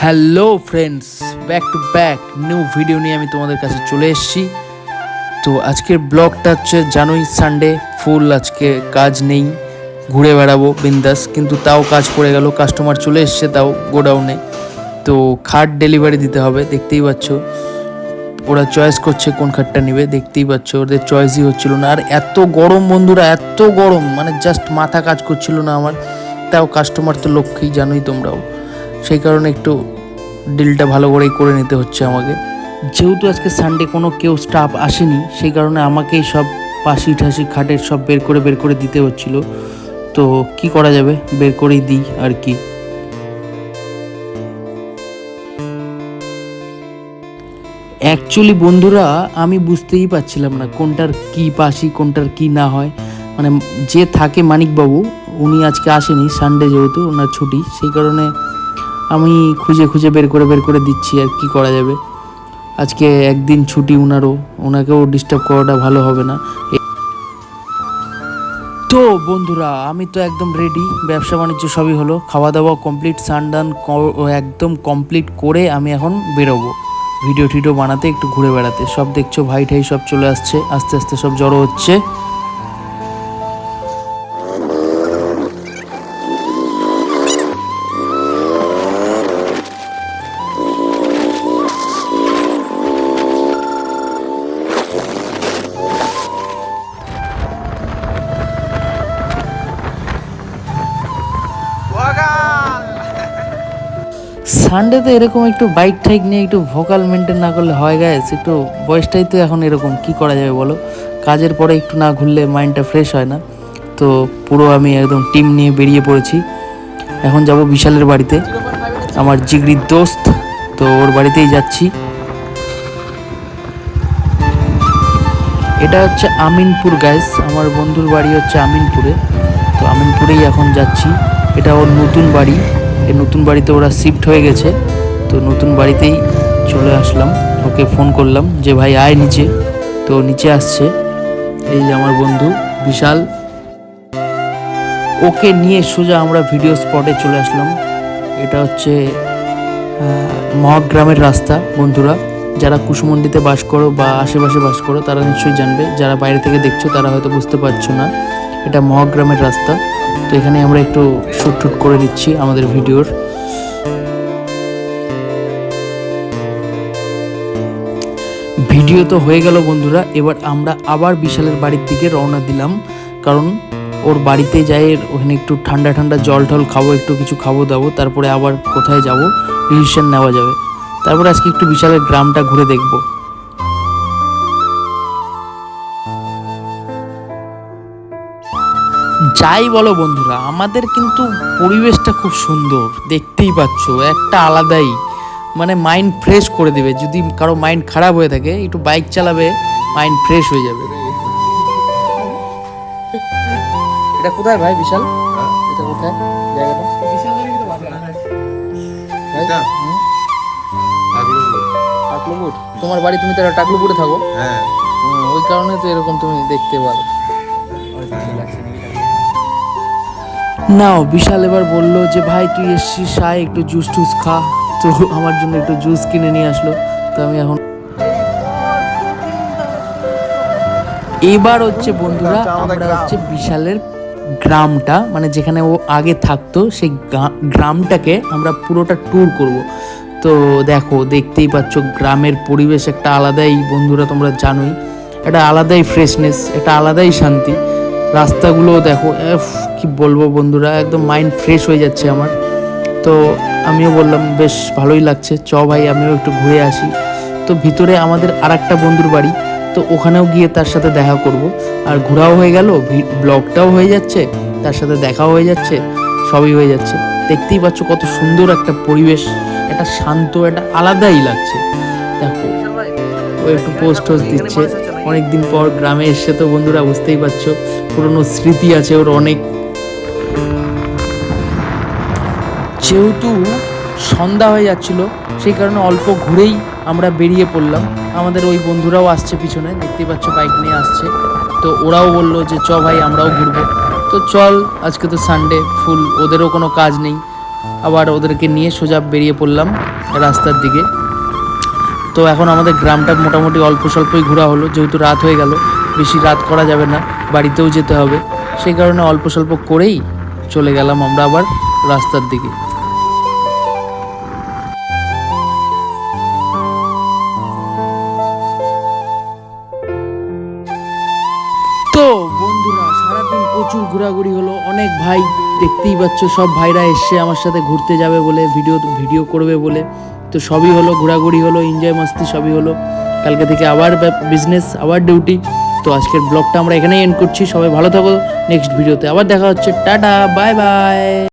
Hello friends, back to back new video নিয়ে আমি তোমাদের কাছে চলে এসেছি। তো আজকের ব্লগটা হচ্ছে জানোই সানডে, ফুল আজকে কাজ নেই, ঘুরে বেড়াবো বিন্দাস। কিন্তু তাও কাজ পড়ে গেল, কাস্টমার চলে এসছে তাও গোডাউনে। তো খাট ডেলিভারি দিতে হবে, দেখতেই পাচ্ছ ওরা চয়েস করছে কোন খাটটা নেবে, দেখতেই পাচ্ছ ওদের চয়েসই হচ্ছিল না। আর এত গরম বন্ধুরা, এত গরম, মানে জাস্ট মাথা কাজ করছিল না আমার। তাও কাস্টমার তো লক্ষ্যই, জানোই তোমরাও, সেই কারণে একটু ডিলটা ভালো করেই করে নিতে হচ্ছে আমাকে। যেহেতু আজকে সানডে কোনো কেউ স্টাফ আসেনি, সেই কারণে আমাকেই সব পাশি ঠাসি খাটের সব বের করে দিতে হচ্ছিল। তো কি করা যাবে, বের করেই দিই আর কি। অ্যাকচুয়ালি বন্ধুরা আমি বুঝতেই পারছিলাম না কোনটার কি পাশি কোনটার কি না হয়। মানে যে থাকে মানিকবাবু, উনি আজকে আসেনি, সানডে যেহেতু ওনার ছুটি, সেই কারণে আমি খুঁজে খুঁজে বের করে দিচ্ছি। আর কি করা যাবে, আজকে একদিন ছুটি ওনারও, ওনাকেও ডিস্টার্ব করাটা ভালো হবে না। তো বন্ধুরা আমি তো একদম রেডি, ব্যবসা বাণিজ্য সবই হলো, খাওয়া দাওয়া কমপ্লিট, সানডান একদম কমপ্লিট করে আমি এখন বেরোবো ভিডিও টিডিও বানাতে, একটু ঘুরে বেড়াতে। সব দেখছো ভাই ঠাই সব চলে আসছে, আস্তে আস্তে সব জড়ো হচ্ছে। সানডেতে এরকম একটু বাইক ঠাইক নিয়ে একটু ভোকাল মেনটেন না করলে হয় গাইস? একটু বয়সটাই তো এখন এরকম, কি করা যাবে বলো? কাজের পরে একটু না ঘুরলে মাইন্ডটা ফ্রেশ হয় না। তো পুরো আমি একদম টিম নিয়ে বেরিয়ে পড়েছি। এখন যাব বিশালের বাড়িতে, আমার জিগরির দোস্ত, তো ওর বাড়িতেই যাচ্ছি। এটা হচ্ছে আমিনপুর গাইস, আমার বন্ধুর বাড়ি হচ্ছে আমিনপুরে। তো আমিনপুরেই এখন যাচ্ছি, এটা ওর নতুন বাড়ি। এই নতুন বাড়িতে ওরা শিফট হয়ে গেছে, তো নতুন বাড়িতেই চলে আসলাম। ওকে ফোন করলাম যে ভাই আয় নিচে, তো নিচে আসছে। এই যে আমার বন্ধু বিশাল, ওকে নিয়ে সোজা আমরা ভিডিও স্পটে চলে আসলাম। এটা হচ্ছে মহাগ্রামের রাস্তা বন্ধুরা। যারা কুশমন্ডিতে বাস করো বা আশেপাশে বাস করো তারা নিশ্চয়ই জানবে, যারা বাইরে থেকে দেখছো তারা হয়তো বুঝতে পারছো না। এটা মহাগ্রামের রাস্তা। তো এখানে আমরা একটু শ্যুট করে নিচ্ছি আমাদের ভিডিওর। ভিডিও তো হয়ে গেল বন্ধুরা, এবার আমরা আবার বিশালের বাড়ির দিকে রওনা দিলাম। কারণ ওর বাড়িতে যাই, ওখানে একটু ঠান্ডা ঠান্ডা জল টল খাবো, একটু কিছু খাবো দাবো, তারপরে আবার কোথায় যাব ডিসিশন নেওয়া যাবে। তারপরে আজকে একটু বিশালের গ্রামটা ঘুরে দেখব। যাই বলো বন্ধুরা, আমাদের কিন্তু পরিবেশটা খুব সুন্দর, দেখতেই পাচ্ছ, একটা আলাদাই, মানে মাইন্ড ফ্রেশ করে দেবে। যদি কারো মাইন্ড খারাপ হয়ে থাকে, একটু বাইক চালাবে, মাইন্ড ফ্রেশ হয়ে যাবে। এটা কোথায় ভাই বিশাল? এটা কোথায় জায়গাটা? টাকলুপুর তোমার বাড়ি? তুমি তো টাকলুপুরে থাকো। হ্যাঁ, ওই কারণে তো এরকম তুমি দেখতে পারো। নাও বিশাল এবার বললো যে ভাই তুই এসছিস, আয় একটু জুস টুস খা। তো আমার জন্য একটু জুস কিনে নিয়ে আসলো। তো আমি এখন এবার হচ্ছে বন্ধুরা আমরা হচ্ছে বিশালের গ্রামটা, মানে যেখানে ও আগে থাকতো, সেই গ্রামটাকে আমরা পুরোটা ট্যুর করব। তো দেখো, দেখতেই পাচ্ছ গ্রামের পরিবেশ একটা আলাদাই বন্ধুরা, তোমরা জানোই, একটা আলাদাই ফ্রেশনেস, একটা আলাদাই শান্তি। রাস্তাগুলো দেখো, কি বলবো বন্ধুরা, একদম মাইন্ড ফ্রেশ হয়ে যাচ্ছে আমার। তো আমিও বললাম বেশ ভালোই লাগছে, চ ভাই আমিও একটু ঘুরে আসি। তো ভিতরে আমাদের আর একটা বন্ধুর বাড়ি, তো ওখানেও গিয়ে তার সাথে দেখা করব। আর ঘোরাও হয়ে গেল, ব্লগটাও হয়ে যাচ্ছে, তার সাথে দেখাও হয়ে যাচ্ছে, সবই হয়ে যাচ্ছে। দেখতেই পাচ্ছ কত সুন্দর একটা পরিবেশ, একটা শান্ত, একটা আলাদাই লাগছে। দেখো ও একটু পোস্ট দিচ্ছে, অনেকদিন পর গ্রামে এসে, তো বন্ধুরা বুঝতেই পারছো পুরনো স্মৃতি আছে ওর অনেক। যেহেতু সন্ধ্যা হয়ে যাচ্ছিল, সেই কারণে অল্প ঘুরেই আমরা বেরিয়ে পড়লাম। আমাদের ওই বন্ধুরাও আসছে পিছনে, দেখতেই পাচ্ছ বাইক নিয়ে আসছে। তো ওরাও বললো যে চ ভাই আমরাও ঘুরবো। তো চল, আজকে তো সানডে, ফুল ওদেরও কোনো কাজ নেই, আবার ওদেরকে নিয়ে সোজা বেরিয়ে পড়লাম রাস্তার দিকে। তো এখন আমাদের গ্রামটা মোটামুটি অল্প স্বল্পই ঘোরা হলো, যেহেতু রাত হয়ে গেল, বেশি রাত করা যাবে না, বাড়িতেও যেতে হবে, সেই কারণে অল্প স্বল্প করেই চলে গেলাম আমরা আবার রাস্তার দিকে। তো বন্ধুরা সারাদিন প্রচুর ঘোরাঘুরি হলো, অনেক ভাই দেখতেই পাচ্ছ, সব ভাইরা এসছে আমার সাথে ঘুরতে যাবে বলে, ভিডিও করবে বলে। তো সবই হলো, ঘোরাঘুরি হলো, এনজয় মাস্তি সবই হলো। কালকে থেকে আবার বিজনেস, আবার ডিউটি। তো আজকের ব্লগটা আমরা এখানেই এন্ড করছি। সবাই ভালো থাকো, নেক্সট ভিডিওতে আবার দেখা হচ্ছে। Tata, bye bye.